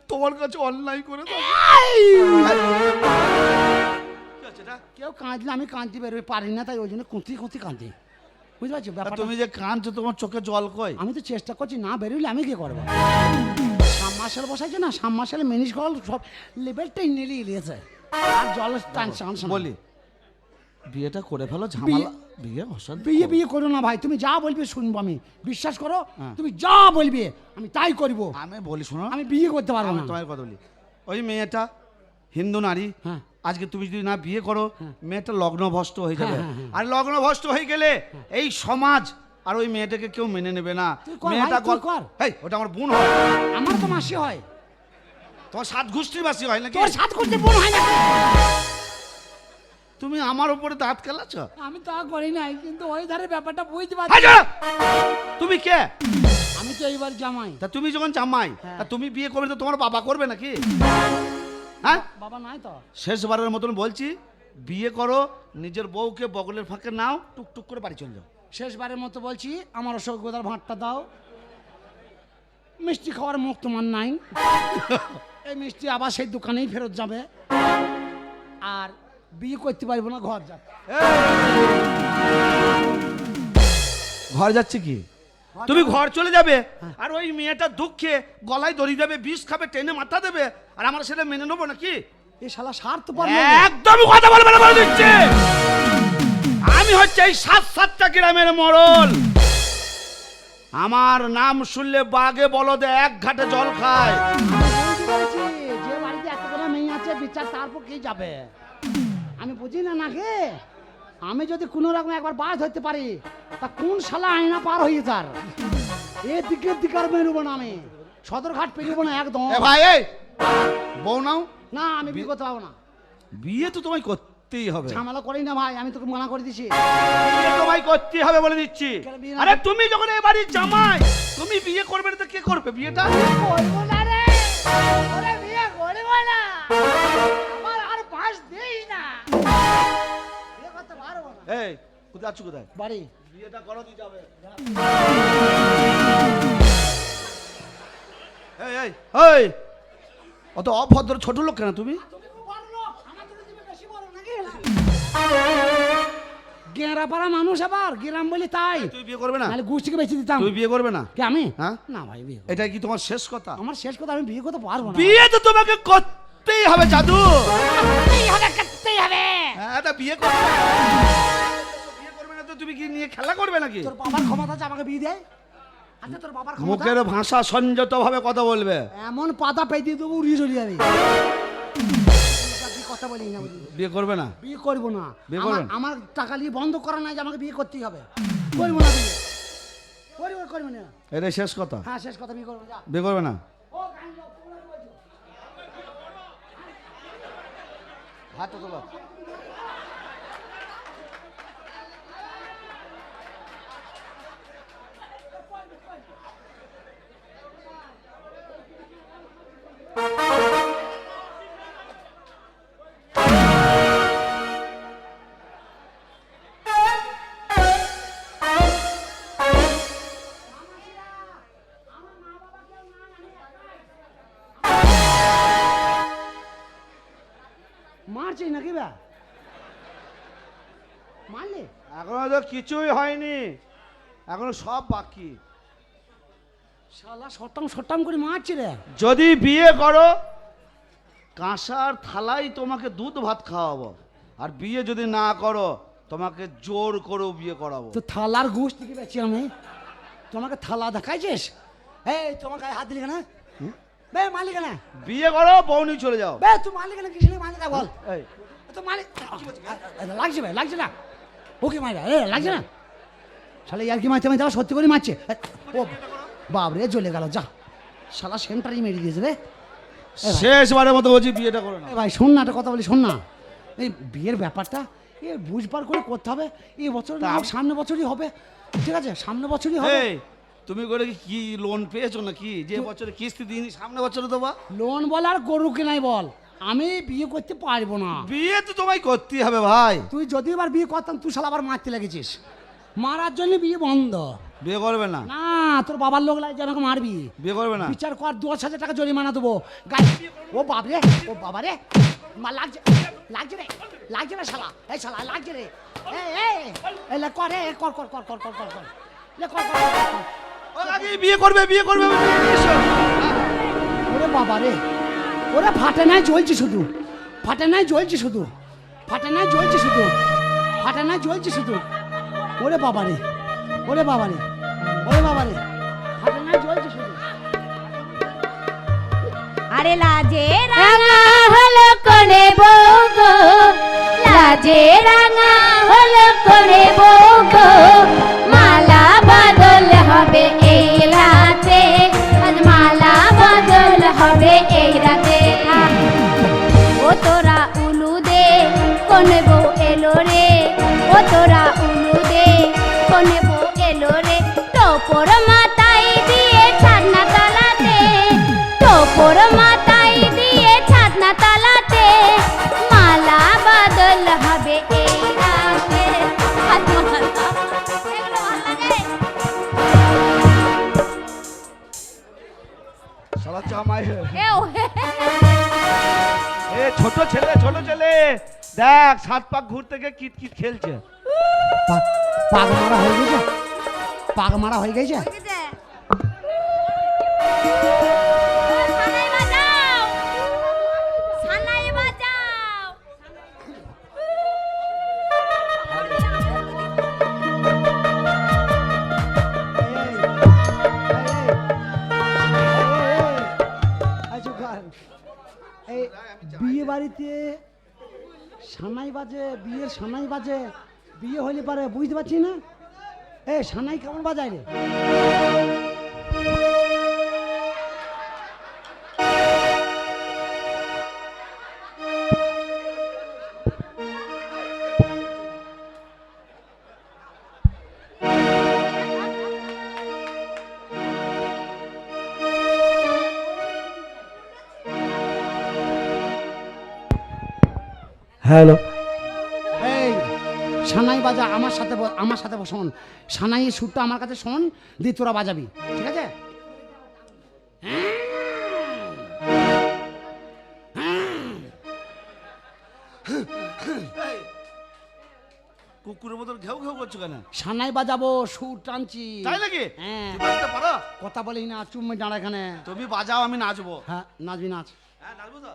D: তোমার কাছে অন্যায় করে দাও, কি হচ্ছে এটা?
A: কেউ কাঁদলে আমি কাঁদতে বেরোই পারি না, তাই ওই জন্য কুঁতি কুঁতি কাঁদি। বুঝতে পারছো
D: আর
A: ব্যাপারটা?
D: তুমি যে কাঁদছো, তোমার চোখে জল কই?
A: আমি তো চেষ্টা করছি, না বেরোলে আমি কি করবো? সাবমার্শাল বসাইছে না, সাবমার্শালে মিনিস কল সব লেভেলটাই নেলিয়ে নিয়েছে, আর জল টানছে।
D: বলি বিয়েটা করে ফেলো, ঝামেলা বিয়ে অশান্তি।
A: বিয়ে বিয়ে করো না ভাই, তুমি যা বলবে শুনবো আমি, বিশ্বাস করো।
D: হ্যাঁ।
A: তুমি যা বলবে আমি তাই করব।
D: আমি বলি শোনো,
A: আমি বিয়ে করতে পারবো
D: আমি
A: না।
D: তোমার কথা বলি, ওই মেয়েটা হিন্দু নারী,
A: হ্যাঁ।
D: আজকে তুমি যদি না বিয়ে করো, মেয়েটা লগ্নভ্রষ্ট হয়ে যাবে।
A: হ্যাঁ, হ্যাঁ,
D: আর লগ্নভ্রষ্ট হয়ে গেলে এই সমাজ আর ওই মেয়েটাকে কেউ মেনে নেবে না।
A: তুই কর ভাই,
D: মেয়েটা
A: তুই কর।
D: এই, ওটা আমার বোন হয়।
A: আমার তো মাসি হয়,
D: তোমার 7 গোষ্ঠীর বাসী হয় নাকি?
A: তোর সাথ করতে বোন হয় না।
D: তুমি আমার উপরে দাঁত খেলাচ্ছ?
A: আমি তা করি নাই, কিন্তু ওই ধারে ব্যাপারটা বুঝতে
D: হাই
A: পারছি।
D: যা! তুমি কে?
A: আমি তো এইবার জামাই।
D: তা তুমি যখন জামাই,
A: হ্যাঁ।
D: তা তুমি বিয়ে করবে তো তোমার বাবা করবে নাকি? হ্যাঁ,
A: বাবা নাই তো।
D: শেষবারের মতন বলছি, বিয়ে করো, নিজের বউকে বগলের ফাঁকে নাও, টুকটুক করে বাড়ি চলে যাও।
A: শেষবারের মতো বলছি, আমার অসুবিধার ভাঁটটা দাও। মিষ্টি খাওয়ার মুখ তোমার নাই, এই মিষ্টি আবার সেই দোকানেই ফেরত যাবে। আর বিয়ে করতে পারবো না, ঘর যাবে।
D: ঘর যাচ্ছে কি? তুমি ঘর চলে যাবে, আর ওই মেয়েটা দুঃখে গলায় দড়ি দেবে, বিষ খাবে, টেনে মাথা দেবে, আর আমরা সেটা মেনে নেবো নাকি?
A: এ শালা স্বার্থ
D: একদম কথা বলবে না বলে দিচ্ছে। আমি হচ্ছে এই 7-7টা গ্রামের মরল, আমার নাম শুনলে বাগে বলদে এক ঘাটে জল খায়।
A: আমি বুঝতে পেরেছি, যে বাড়িতে এতগুলো মেয়ে আছে বিচার তারপর কি যাবে আমি বুঝি না নাকি। আমি যদি কোনো রকম একবার বাস ধরতে পারি তা কোন শালা আয়না পার হয়ে যার এদিকের দিকে আর বেরোবো না, আমি সদরঘাট পেরোবো না একদম।
D: এ ভাই এই বউ নাও।
A: না আমি বিয়ে করতে পারবো না।
D: বিয়ে তো তোমায় করতেই হবে।
A: ঝামেলা করি না ভাই, আমি তোকে মানা করে দিছি।
D: বিয়ে তোমায় করতেই হবে বলে দিচ্ছি।
A: কেন বিয়ে না?
D: আরে তুমি যখন এই বাড়ির জামাই, তুমি বিয়ে করবে না তো কে করবে বিয়েটা?
A: করবো না রে, ওরে বিয়ে করবো না, আমার আর পাঁচ দেই না, বিয়ে করতে পারবো না।
D: এই কোথায় আছো কোথায়?
A: বাড়ি
D: বিয়েটা করো দিয়ে যাবে। এই এই এই অত অভদ্র ছোট লোক কেন তুমি?
A: গেঁড়া পাড়া মানুষ আবার গ্রাম বলি তাই,
D: তুই বিয়ে করবে না?
A: নাহলে গোষ্ঠীকে বেঁচে দিতাম।
D: তুই বিয়ে করবে না?
A: কে আমি?
D: হ্যাঁ?
A: না ভাই বিয়ে
D: এটা কি তোমার শেষ কথা?
A: আমার শেষ কথা, আমি বিয়ে করতে পারবো না।
D: বিয়ে তো তোমাকে করতেই হবে জাদু।
A: করতেই হবে, করতেই হবে।
D: হ্যাঁ তা বিয়ে করবে না। বিয়ে করবে না তো তুমি কি নিয়ে খেলা করবে নাকি?
A: তোর বাবার ক্ষমতা আছে আমাকে বিয়ে দেয়? আচ্ছা তোর বাবার ক্ষমতা?
D: মুখের ভাষা সংযত ভাবে কথা বলবে।
A: এমন পাতা পেয়ে দিয়ে দেবো উড়িয়ে চলে যাবে। কথা বলি না, বুঝলি?
D: বিয়ে করবে না?
A: বিয়ে করবো না।
D: বিয়ে করবেন?
A: আমার টাকা নিয়ে বন্ধ করা নাই যে আমাকে বিয়ে করতেই হবে। করবো না বিয়ে, করবো না।
D: এটাই শেষ কথা?
A: হ্যাঁ শেষ কথা, বিয়ে করবো না। যা।
D: বিয়ে করবে না? হাতটা তোলো।
A: মারছি নাকি বা? মারলে?
D: এখনো তো কিছুই হয়নি, এখনো সব বাকি।
A: শালা সটাম করে মারছি রে।
D: যদি বিয়ে করো কাঁসার থালাই তোমাকে দুধ ভাত খাওয়াবো, আর বিয়ে যদি না করো তোমাকে জোর করেও বিয়ে করাবো।
A: তো থালার ঘুষ থেকে বেছি আমি, তোমাকে থালা দেখাইছিস? এই তোমার গায়ে হাত দিলি কেন? বে মালিক না,
D: বিয়ে করো বউনি চলে যাও।
A: বে তুই মালিক না, কিসে মালিক বল?
D: এই
A: তো মালিক লাগছে ভাই, লাগছে না? ওকে মাইরা লাগছে না? শালা ইয়ার কি মারতে মারতে সত্যি করে মারছে। ও বাবরে জ্বলে গেল, যা শালা সেন্টারই মেরে দিয়েছে রে।
D: শেষবারের মতো বলছি বিয়েটা করো না।
A: এ ভাই শোন না, একটা কথা বলি, শোন না। এই বিয়ের ব্যাপারটা এ বুঝবার করে করতে হবে। এই বছর না হোক, সামনে বছরই হবে, ঠিক আছে? সামনে বছরই হবে।
D: এই তুমি করে কি লোন পেয়েছো নাকি যে বছরে কিস্তি দিইনি সামনে বছরে দেবা?
A: লোন বল আর গরু কেনাই বল, আমি বিয়ে করতে পারবো না।
D: বিয়ে তো তোমায় করতেই হবে ভাই।
A: তুই যদি এবার বিয়ে করতাম, তুই শালা আবার মারতে লেগেছিস। মারার জন্য বিয়ে বন্ধ।
D: বিয়ে করবে না?
A: না, তোর বাবার লোক লাগে যে আমাকে মারবি।
D: বিয়ে করবে না?
A: বিচার কর, 10,000 টাকা জরিমানা দেবো। গাড়ি ও বাবরে, ও বাবারে, মা লাগছে, লাগছে রে, লাগছে রে শালা, এই শালা লাগছে রে। এই লে কর, কর কর কর কর কর কর কর, লে কর কর কর কর।
D: ও কাকি বিয়ে করবে, বিয়ে করবে এসো।
A: ওরে বাবারে, ওরে ফাটে নাই জ্বলছে শুধু, ফাটে নাই জ্বলছে শুধু, ফাটে নাই জ্বলছে শুধু, ফাটে নাই জ্বলছে শুধু। ওরে বাবারে, ওরে বাবারে, ওরে বাবারে, ফাটে নাই জ্বলছে শুধু।
B: আরে লাজে রাঙা হলো করে বউ গো, লাজে রাঙা হলো করে বউ গো, মালা বদল হবে এই রাতে, আজ মালা বদল হবে এই রাতে। ও তোরা উলু দে, কোন বউ এলো রে, ও তোরা উলু দে, কোন বউ এলো রে, টোপর মাথায় দিয়ে ছাদনা তলাতে, টোপর মাথায় দিয়ে ছাদনা তলাতে, মালা বদল হবে এই রাতে। এগুলো ভালো লাগে?
D: শালা জামাই
B: এও
D: এ ছোট ছেলে, ছোট ছেলে দেখ সাত পাক ঘুরতে গিয়ে কিট কিট খেলছে।
A: পাগ মারা হয়ে গেছে, পাগ মারা হয়ে গেছে।
B: সানাই বাজাও, সানাই বাজাও।
A: বাড়িতে সানাই বাজে, বিয়ের সানাই বাজে, বিয়ে হলে পারে বুঝতে পারছি না। এ সানাই কেমন বাজায় রে?
C: হ্যালো।
A: এই সানাই বাজা আমার সাথে আমার সাথে শোন, সানাইয়ের সুরটা আমার কাছে শোন, দিয়ে তোরা বাজাবি, ঠিক আছে?
D: কুকুরের মতন ঘেউ ঘেউ করছো কেন?
A: সানাই বাজাবো, সুর টানছি।
D: তাই নাকি?
A: হ্যাঁ।
D: তুমি বাজতে পারো?
A: কথা বলি না, চুম্মে দাঁড়া এখানে।
D: তুমি বাজাও, আমি নাচবো।
A: হ্যাঁ নাচবি, নাচ।
D: হ্যাঁ নাচবো তো।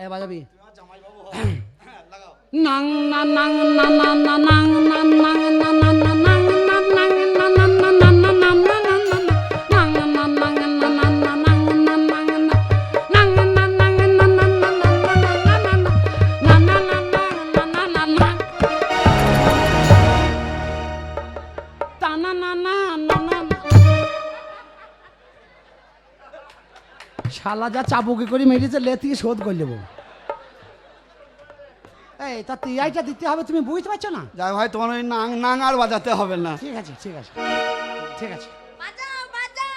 A: এ বাজাবি।
D: তুমি আমার জামাইবাবু হও। হ্যাঁ, লাগাও।
A: নাং না নাং না না না নাং না নাং না না না নাং না নাং না না না না না না না না না নাং না নাং না না না না নাং না নাং না নাং না নাং না না না না না না না না না তা না না না না না। শালা যা চাবুকি করে মেরেছে, লে থেকে শোধ করে নেবো। এই তা টিআইটা দিতে হবে, তুমি বুঝতে পারছো না?
D: যাই ভাই, তোমার ওই নাং নাং আর বাজাতে হবে না।
A: ঠিক আছে ঠিক আছে ঠিক আছে,
B: বাজাও বাজাও,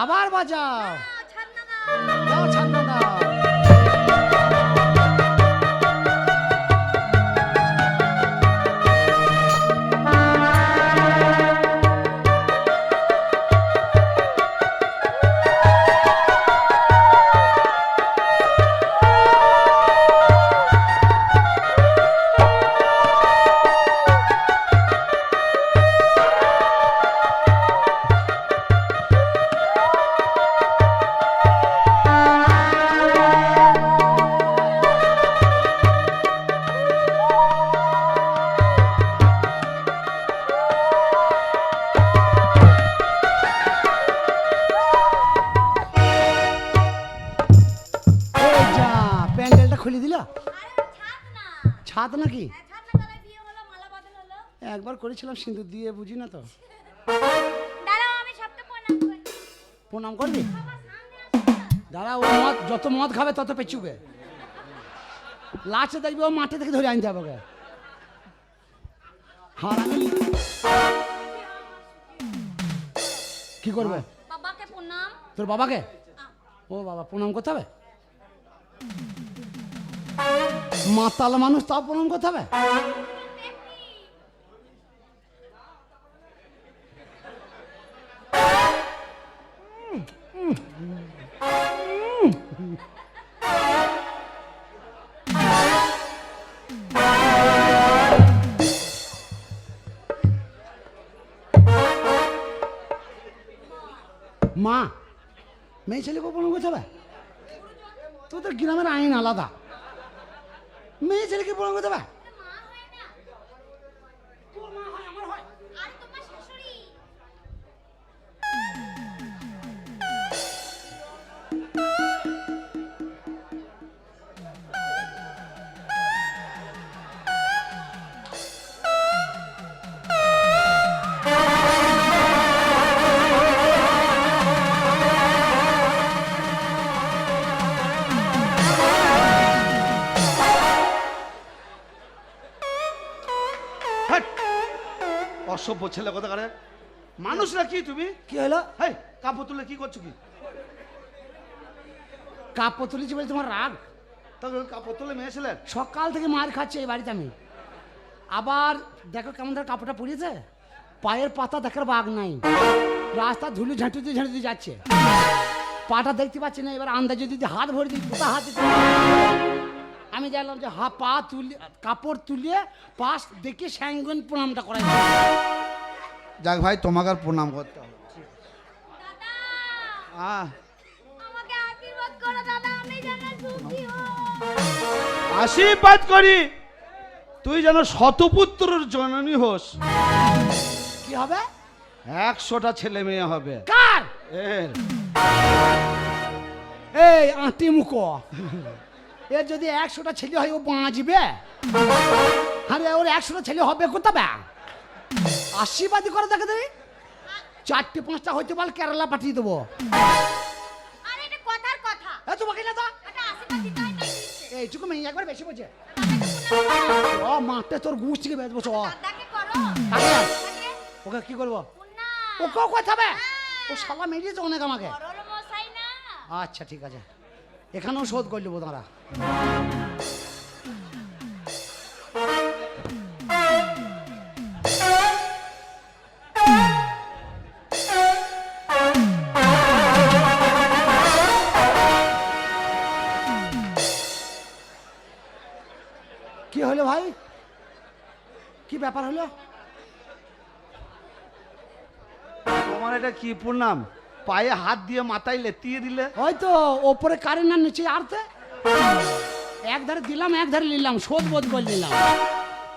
A: আবার বাজাও।
B: ছাড়না না।
A: দাও ছাড়না দাও। এই যা, প্যান্ডেলটা খুলে দিল। ছাদ নাকি? একবার করেছিলাম সিঁদুর দিয়ে, বুঝি না তো। প্রণাম করবি? দাঁড়া, ও মদ যত মদ খাবে তত পেছুবে। লাস্টে দেখবি ও মাঠে থেকে ধরে আনতে হবে ওকে। হারামি কি করবে?
B: বাবাকে প্রণাম।
A: তোর বাবাকে? ও বাবা, প্রণাম করতে হবে? মাতাল মানুষ, তাও প্রণাম করতে হবে? মা, মেয়ে ছেলেকে প্রণাম করতে হবে? তোদের গ্রামের আইন আলাদা, মেয়ে ছেলেকে প্রণাম করতে হবে?
D: হ্যাট! অসভ্য ছেলে কথা কারে। মানুষরা কি তুমি?
A: কি হলো?
D: হেই, কাপড় তুলে কি করছো কি?
A: কাপড় তুলেছি বলে তোমার রাগ?
D: তখন কাপড় তুলে মেয়ে ছেলের?
A: সকাল থেকে মার খাচ্ছে এই বাড়িতে আমি। আবার দেখো কেমন ধরে কাপড়টা পরিয়েছে, পায়ের পাতা দেখার বাগ নাই, রাস্তা ধুলো ঝাঁটুতে ঝাঁটুতে যাচ্ছে, পাটা দেখতে পাচ্ছি না। এবার আন্দাজে যদি হাত ভরে দিই, কোথা হাত দিতে? আমি জানলাম যে পা তুলে, কাপড় তুলিয়ে পাশ দেখে স্যাঙ্গন প্রণামটা করা যায়।
D: যাক ভাই, তোমাকে আর প্রণাম করতে হবে।
B: আমাকে আশীর্বাদ করো দাদা, আমি যেন সুখী হই।
D: আশীর্বাদ করি তুই যেন শতপুত্রের জননী হোস।
A: কি হবে?
D: 100টা ছেলে মেয়ে হবে।
A: কার?
D: এর
A: এই আঁটি মুখো, এর যদি 100টা ছেলে হয় ও বাঁচবে? আরে ওর 100টা ছেলে হবে কোথাবে? আশীর্বাদী করে দেখে দেবে। 4টে 5টা হইতে বল, কেরালা পাঠিয়ে দেবো।
E: আরে এটা কথার কথা।
A: তোমাকে না তো
E: এটা আশীর্বাদ দিতে হয় তাই দিচ্ছে।
A: এইটুকু মেয়ে একবার বেশি বোঝে। ও মাঠে তোর গুছ থেকে বেঁচবো। চ
E: দাদাকে করো।
A: কাকে?
E: দাদাকে
A: ওকে কি করবো?
E: পুন্না।
A: ওকেও কথা হবে? ও শালা মেরিয়েছে অনেক আমাকে।
E: বড়ল মশাই না।
A: আচ্ছা ঠিক আছে, এখানেও শোধ করে নেবো দাঁড়া। কি হলো ভাই? কি ব্যাপার হলো?
D: তোমার এটা কি প্রণাম? পায়ে হাত দিয়ে মাথায় লেতিয়ে দিলে।
A: হয়তো ওপরে কারেন্ট না নিচে আরতে এক ধারে দিলাম এক ধারে নিলাম, শোধ বোধ করে নিলাম।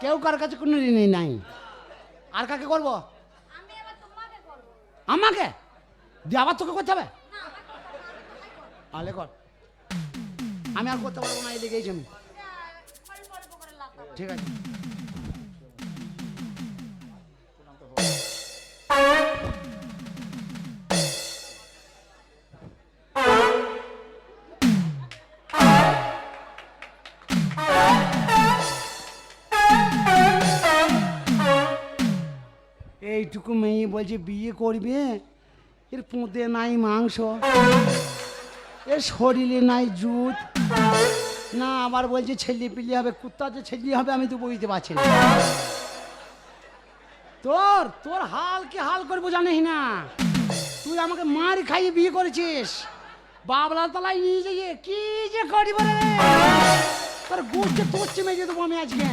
A: কেউ কার কাছে কোনো ঋণই নাই। আর কাকে করব?
E: আমি আবার তোমাকে করব।
A: আমাকে দিয়ে আবার তোকে করতে হবে? আলে কর, আমি আর করতে পারবো না, এই লেগেছি আমি।
E: অল্প অল্প করে লাফাবো।
A: ঠিক আছে। এইটুকু মেয়ে বলছে বিয়ে করবে, এর পুঁতে নাই মাংস, এর শরীরে নাই জুত, না আবার বলছে ছেলে পিলি হবে। কুত্তা যে ছেলে হবে আমি তো বুঝতে পারছি না। তোর তোর হাল কি হাল করবো জানিস না? তুই আমাকে মার খাইয়ে বিয়ে করেছিস, বাবলা তলায় নিয়ে যাইয়ে কি যে করি বলে রে, তোর গুড়ছে তোরছে মেজে দেবো আমি আজকে।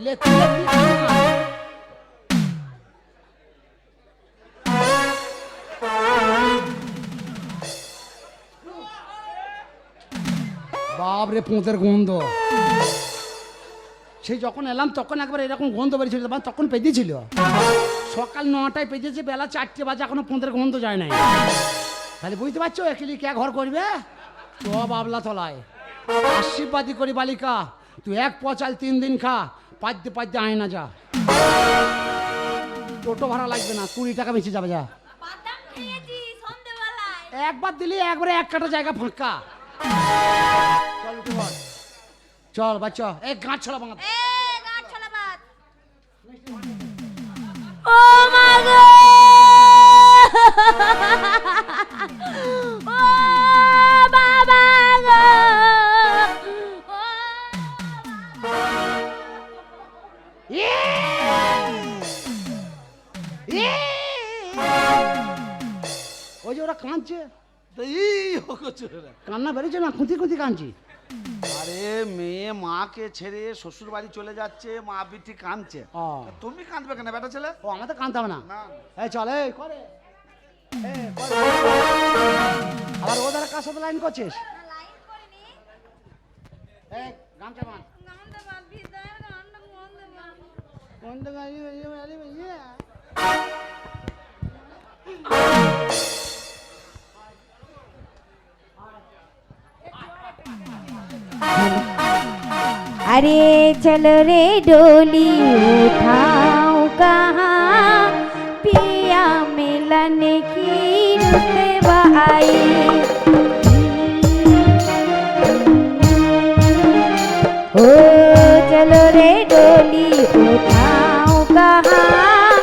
A: লেখি লেখি বাপরে পোঁতের গন্ধ। সেই যখন এলাম তখন একবার এরকম গন্ধ বেরিয়েছিল, তখন পেঁচেছিল। সকাল 9টায় পেঁচেছে, বেলা 4টে বাজে এখনো পোঁতের গন্ধ যায় নাই। তাহলে বুঝতে পারছো একলি কে ঘর করবে? তো বাবলা তলায় আশীর্বাদী করি বালিকা, তুই 1 পচাল 3 দিন খা, পাদ্যে পাদ্যে আয় না যা। টোটো ভাড়া লাগবে না, 20 টাকা বেঁচে যাবে যা।
E: বাদাম খেয়েছি সন্ধ্যাবেলায়।
A: একবার দিলি একবারে 1 কাটা জায়গা ফাঁকা। চল উঠে বল, চল বাচ্চা, এক গাঁট ছড়া ভাঙা।
E: এ গাছ ছলা বাদ।
B: ও মা গো, ও বাবা গো, ও
A: ওই যে ওরা কাঁদছে,
D: তো এই হচ্ছে রে।
A: কান্না বেরোচ্ছে না, খুঁতি খুঁতি কাঁদছি।
D: আরে মেয়ে মাকে ছেড়ে শ্বশুর বাড়ি চলে যাচ্ছে, মা বিটি কাঁদছে।
A: ও।
D: তা তুমি কাঁদবে কেন বেটা ছেলে?
A: ও আমাদের কাঁদতে হবে না।
D: না।
A: এই চল, এই করে করে। আবার ও দ্বারা কার সাথে লাইন করছিস?
E: না লাইন করিনি।
A: এই গামছা বাঁধ।
E: গামটা বাদ দিয়ে দাও, গামটা বন্ধ বাদ।
A: কোনটা গাড়ি গাড়ি ভাইয়া?
E: अरे चलो रे डोली उठाओ कहाँ, पिया मिलन की रुतबा आई। ओ चलो रे डोली उठाओ कहाँ,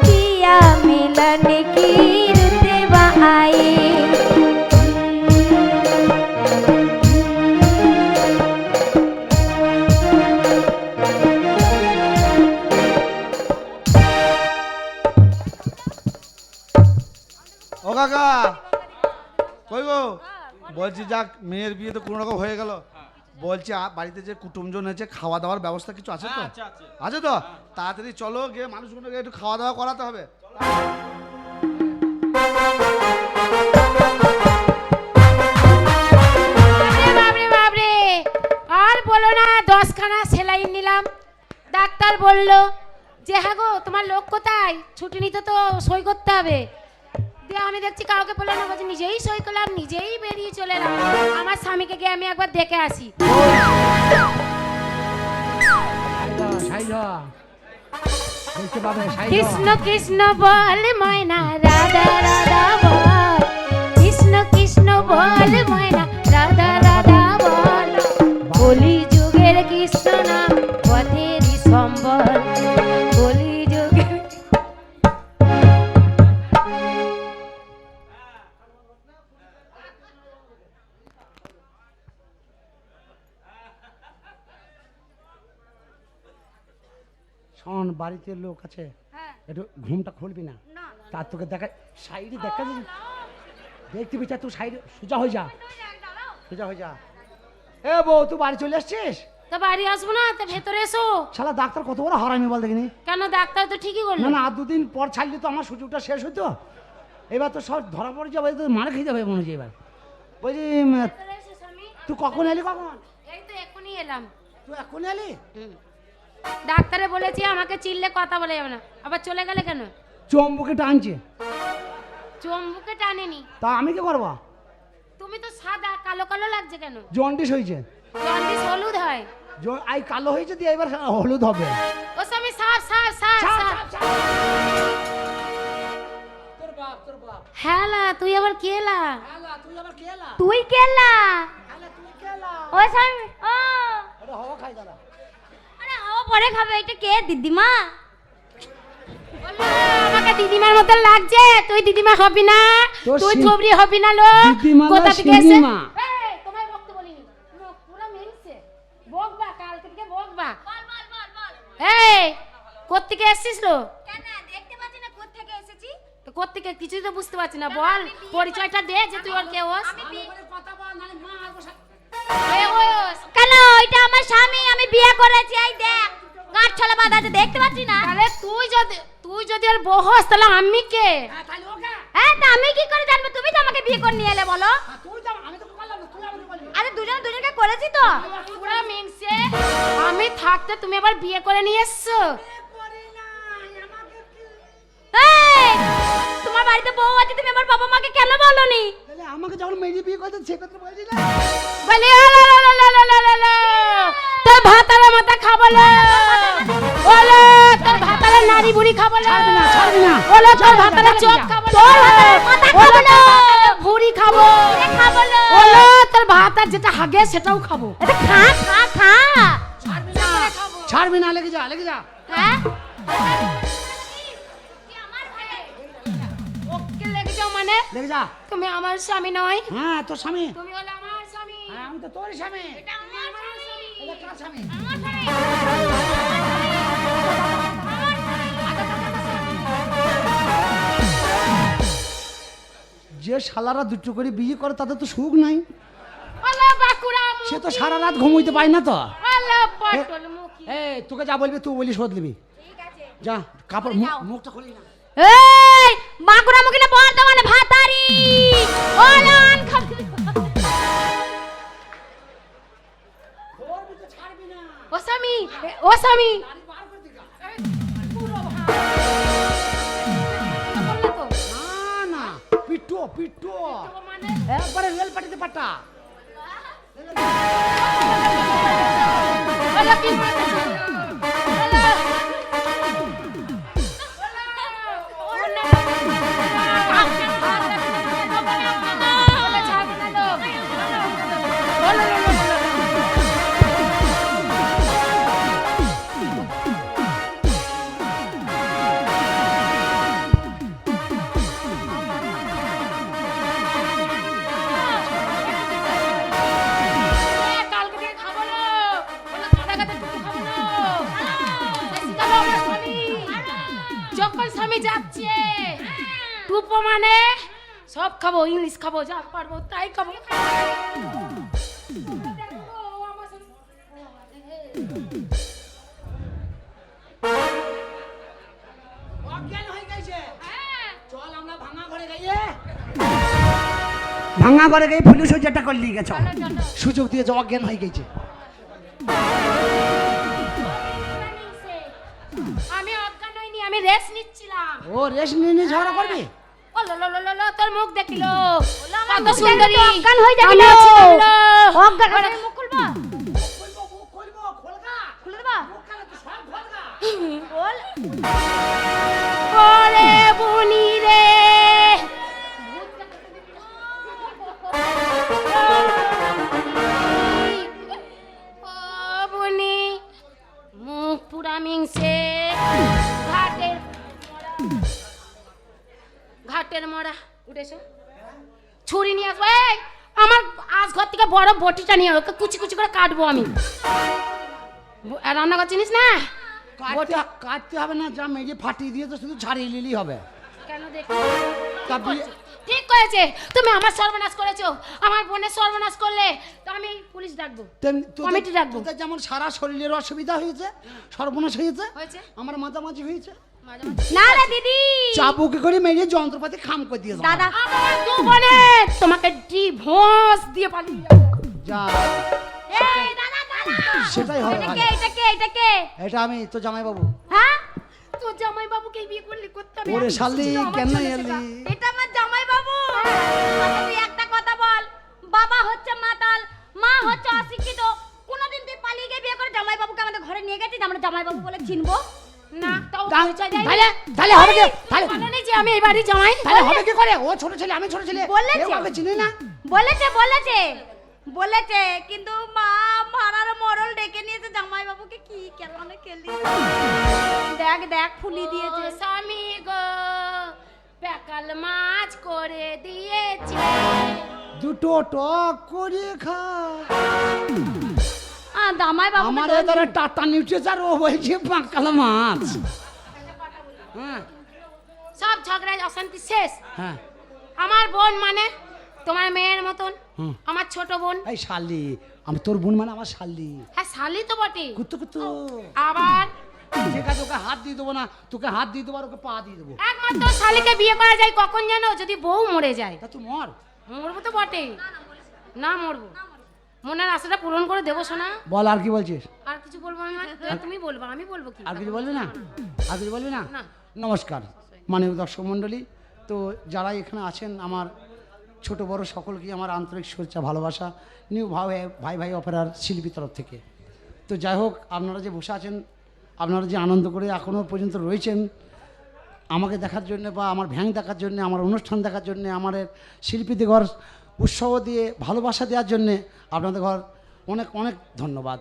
E: पिया मिलन की रुतबा आई।
D: ও কাকা কই গো? বলছি যাক মেয়ের বিয়ে তো কোনো রকম হয়ে গেল, বলছি বাড়িতে যে কুটুমজন হয়েছে খাওয়া দাওয়ার ব্যবস্থা কিছু আছে তো? আছে তো? তাড়াতাড়ি চলো, গিয়ে মানুষগুলোকে একটু খাওয়া দাওয়া করাতে হবে।
F: বাপরে বাপরে, আর বলো না, 10খানা সেলাইন নিলাম। ডাক্তার বলল যে হ্যাঁ গো তোমার লোক কোথায়, ছুটি নিতে তো সই করতে হবে। দিয়ে আমি দেখছি কাউকে পেলাম না, বলছি নিজেই সই করলাম, নিজেই বেরিয়ে চলে এলাম। আমার স্বামীকে গিয়ে আমি একবার দেখে আসি।
A: দেখতে পাবে
F: কৃষ্ণ কৃষ্ণ বল ময়না, রাধা রাধা বল, কৃষ্ণ কৃষ্ণ বল ময়না, রাধা রাধা বল। কলি যুগের কৃষ্ণ নাম পথের সম্বল, কলি যুগের।
A: শোন, বাড়িতে লোক আছে, একটু ঘুমটা খুলবি না, তার তোকে দেখা সাইডে দেখা যাচ্ছে, দেখতে পেয়েছা তুই সাইডে সোজা হয়ে যা, সোজা হয়ে যা। এ বউ, তুই বাড়ি চলে আসছিস?
F: তো বাড়ি আসবো না, তো ভেতরে এসো।
A: শালা ডাক্তার কত বড় হারামি বল দেখিনি।
F: কেন, ডাক্তার তো ঠিকই
A: না
F: করলো।
A: না, আর দুদিন পর ছাড়লে তো আমার সুযোগটা শেষ হইতো। এবার তো সব ধরা পড়ে যাবে, তো মারা খেয়ে যাবে মনে হচ্ছে। এবার বলছি,
F: ভেতরে এসো স্বামী।
A: তুই কখন এলি? কখন?
F: এই তো এখনই এলাম।
A: তুই এখন এলি?
F: ডাক্তারে বলেছি আমাকে চিল্লে কথা বলে যাবে না। আবার চলে গেলে কেন?
A: চম্বুকে টানছে।
F: চম্বুকে টানেনি।
A: তা আমি কি করবো?
F: তুমি তো সাদা, কালো কালো লাগছে কেন?
A: জন্ডিস হয়েছে।
F: জন্ডিস হলুদ হয়।
A: আই কালো হয়েছে, দিয়ে এবার হলুদ হবে।
F: ও স্বামী, সার সার সার সার।
A: তোর বাপ, তোর বাপ।
F: হ্যালা, তুই আবার কে এলা?
A: হ্যালা, তুই আবার কে এলা?
E: তুই কেলা?
A: হ্যালা, তুই কে এলা?
E: ও স্বামী, ও
A: আরে হওয়া খাই দাঁড়া।
E: আরে হাওয়া পরে খাবে। এটা কে? দিদিমা?
F: বললো, আমাকে দিদিমার মতো লাগছে। তুই দিদিমা হবি না,
A: তোর
F: তুই
A: সি-
F: থবরি হবি না। লো
A: দিদিমা না,
F: কোথা থেকে এসে?
A: সিনিমা।
F: এই, তোমায় বকতে বলিনি। মুখ পুরো মিলছে। বকবা, কালকে থেকে বকবা।
E: বল বল বল বল।
F: এই, কোত্থেকে এসছিস লো?
E: কেন দেখতে পাচ্ছি না কোথা থেকে এসেছি?
F: তো কোত্থেকে কিছুই তো বুঝতে পারছি না। বল, পরিচয়টা দে যে তুই ওর কে হোস।
A: কথা বল, নাহলে মা আসবো।
F: এ হোস।
E: কেন? এটা আমার স্বামী, আমি বিয়ে করেছি। এই দেখ, গাঁট ছলা বাঁধা আছে, দেখতে পাচ্ছি না?
F: তাহলে তুই যদি ওর বউ হোস, তাহলে আমি কে?
E: হ্যাঁ, তা আমি কি করে জানবো? তুমি তো আমাকে বিয়ে করে নিয়ে এলে, বলো।
A: তুই তো, আমি তো করলাম না, তুই আমাকে বললি।
E: আরে দুজন দুজনকে করেছি তো।
F: পুরো মিংসে। আমি থাকতে তুমি আবার বিয়ে করে নিয়ে এসছো।
E: এই, তোমার বাড়িতে বউ আছে, তুমি আমার বাবা মাকে কেন বলনি?
A: তাহলে আমাকে যখন মেয়ে বিয়ে করতে সেক্ষেত্রে বলছি না।
F: বলি তোর ভাতারে মাথা খাবলে, বলে তোর ভাতারে নারী বুড়ি খাবলে,
A: ছাড়বি না, ছাড়বি না।
F: বলে তোর ভাতারে চোখ খাবলে,
E: তোর ভাতারে মাথা খাবো না।
F: ভুড়ি খাবো,
E: খাবো না।
F: বলে তোর ভাতার যেটা হাগে সেটাও খাবো।
E: এটা খা খা খা।
A: ছাড়বি না, লেগে যা, লেগে যা।
E: হ্যাঁ,
F: ওকে লেগে যাও মানে?
A: লেগে যা।
F: তুমি আমার স্বামী নয়,
A: হ্যাঁ, তোর স্বামী।
F: তুমি হলো আমার স্বামী।
A: হ্যাঁ, আমি তো তোর স্বামী।
E: এটা আমার স্বামী।
A: এটা কার স্বামী?
E: আমার স্বামী।
A: যে শালারা দুটো করে বিয়ে করে তাদের তো সুখ নাই।
F: আল্লাহ বাকুড়া
A: সে তো সারা রাত ঘুমোইতে পায় না তো।
F: আল্লাহ পটল মুখী।
A: এই, তোকে যা বলবি তুই বলি শোধ দিবি।
E: ঠিক আছে।
A: যা, কাপড়
E: যাও।
A: মুখটা খুলি না।
E: এই, বাঁকুড়া মুখে না বর্ধমানে ভাতারি। ওলান খাবি।
F: ও স্বামী, ও স্বামী। বললে তো,
A: না না, পিট্টু পিট্টু,
F: ও মানে
A: একবারে রেল পাটিতে পাটা।
F: বলো কি বলতেছো? কালকে থেকে খাবো না, বলো কাদাকাতে টুকু খাবো না। বেশি খাবো আমার স্বামী। যখন স্বামী যাচ্ছে টুপো মানে সব খাবো, ইংলিশ খাবো, যা পারবো তাই খাবো।
A: অজ্ঞান হয়ে গেছে। চল আমরা ভাঙা ঘরে গিয়ে, ভাঙা ঘরে গিয়ে পুলিশ যেটা করলি গেছ, সুযোগ দিয়ে অজ্ঞান হয়ে গেছে।
F: আমি অজ্ঞান হইনি, আমি রেস্ট নিচ্ছিলাম।
A: ও রেস্ট নিয়ে নিয়ে ঝগড়া করবি?
F: ও লো লো লো লো লো, তোর মুখ দেখিল কত
E: মুখ
F: সুন্দরী,
E: দেখলে তো অজ্ঞান হয়ে যাবি
F: কেমন
E: লো।
F: ছিল?
E: অজ্ঞান হয়ে মুখ খুলবা খুলে দেবা বল
F: ওরে বুনি রে, ও বুনি, মুখ পুরা মিংসে, ঘাটের মরা উঠেছো, ছুরি নিয়ে আসবো। এই আমার আজ ঘর থেকে বড় বটিটা নিয়ে ওকে কুচি কুচি করে কাটবো আমি। রান্না কর চিনিস না?
A: কাটতে হবে না, যা মেজে ফাটিয়ে দিয়ে তো শুধু ছাড়িয়ে নিলেই হবে।
F: কেন দেখি
A: তা বিয়ে-
F: ঠিক করেছে, তুমি আমার সর্বনাশ করেছো, আমার বোনের সর্বনাশ করলে তো আমি পুলিশ ডাকবো, কমিটি ডাকবো।
A: তোদের যেমন সারা শরীরের অসুবিধা হয়েছে, সর্বনাশ হয়েছে,
F: হয়েছে?
A: আমার মাঝামাঝি হয়েছে।
F: মাঝে মাঝে
E: না রে দিদি
A: চাবুকে করে মেরে যন্ত্রপাতি খাম করে দিয়েছে
E: দাদা
F: আমার দু বোনের তোমাকে ডিভোর্স দিয়ে পালিয়ে যাবো।
A: যা
E: এই দাদা দাদা
A: সেটাই হবে
E: এটা
A: ভালো।
E: কে এটা কে এটা কে
A: এটা আমি তো জামাই বাবু।
E: হ্যাঁ
F: তোর জামাই বাবুকে বিয়ে করলি করতে হবে।
A: ওরে শালি
F: আমার
A: কেন
F: ছেলে
A: এলি?
F: সেটা।
E: এটা আমার জামাই বাবু আচ্ছা, তুই একটা কথা বল, বাবা হচ্ছে মাতাল, মা হচ্ছে অশিক্ষিত, কোনোদিন তুই পালিয়ে গিয়ে বিয়ে করে জামাই বাবুকে আমাদের ঘরে নিয়ে গেছিস, আমরা জামাই বাবু বলে চিনবো?
F: না তাও
A: তা-
F: পরিচয় দেয়নি।
A: তাহলে তাহলে হবে কি? তাহলে
F: মানে নেই যে আমি এই বাড়ির জামাই।
A: তাহলে হবে কি করে? ও ছোট ছেলে, আমি ছোট ছেলে,
E: বলেছে।
A: কেউ কাউকে চিনি না।
E: বলেছে বলেছে বলেছে কিন্তু মা ভাড়ার মরল ডেকে নিয়েছে জামাই বাবুকে, কি কেমন খেলি দেখ দেখ ফুলি দিয়েছে।
F: ও স্বামী গো বেকাল মাছ করে দিয়েছে।
A: দুটো টক করে খা।
E: জামাই বাবু
A: আমার এদারে টাটা নিউট্রিচার, ও বলছে পাঁকাল মাছ। হ্যাঁ
F: সব ঝগড়া অশান্তি শেষ।
A: হ্যাঁ
F: আমার বোন মানে তোমার মেয়ের মতন,
A: হুম।
F: আমার ছোট বোন।
A: এই শালি, আমি তোর বোন মানে আমার শালি।
F: হ্যাঁ শালি তো বটে,
A: কুত্তু কুত্তু।
F: আবার
A: ঠিক আছে, ওকে হাত দিয়ে দেবো না, তোকে হাত দিয়ে দেবো আর ওকে পা দিয়ে দেবো।
F: একমাত্র শালিকে বিয়ে করা যায় কখন জানো? যদি বউ মরে যায়।
A: তা তুই মর।
F: মরবো তো বটে, না মরবো, মনের আশাটা পূরণ করে দেবো সোনা।
A: বল আর কি বলছিস?
F: আর কিছু বলবো আমি? তুমি বলবো, আমি বলবো কি?
A: আর কিছু বলবি না? আর কিছু বলবি না?
F: না।
A: নমস্কার মাননীয় দর্শক মণ্ডলী, তো যারা এখানে আছেন আমার ছোট বড় সকলকে আমার আন্তরিক শুভেচ্ছা ভালোবাসা নিউ ভাই ভাই অপেরার শিল্পী তরফ থেকে। তো যাই হোক, আপনারা যে বসে আছেন, আপনারা যে আনন্দ করে এখনও পর্যন্ত রয়েছেন আমাকে দেখার জন্য বা আমার ভ্যাং দেখার জন্য, আমার অনুষ্ঠান দেখার জন্য, আমার শিল্পীদের ঘর উৎসাহ দিয়ে ভালোবাসা দেওয়ার জন্যে আপনাদের ঘর অনেক অনেক ধন্যবাদ।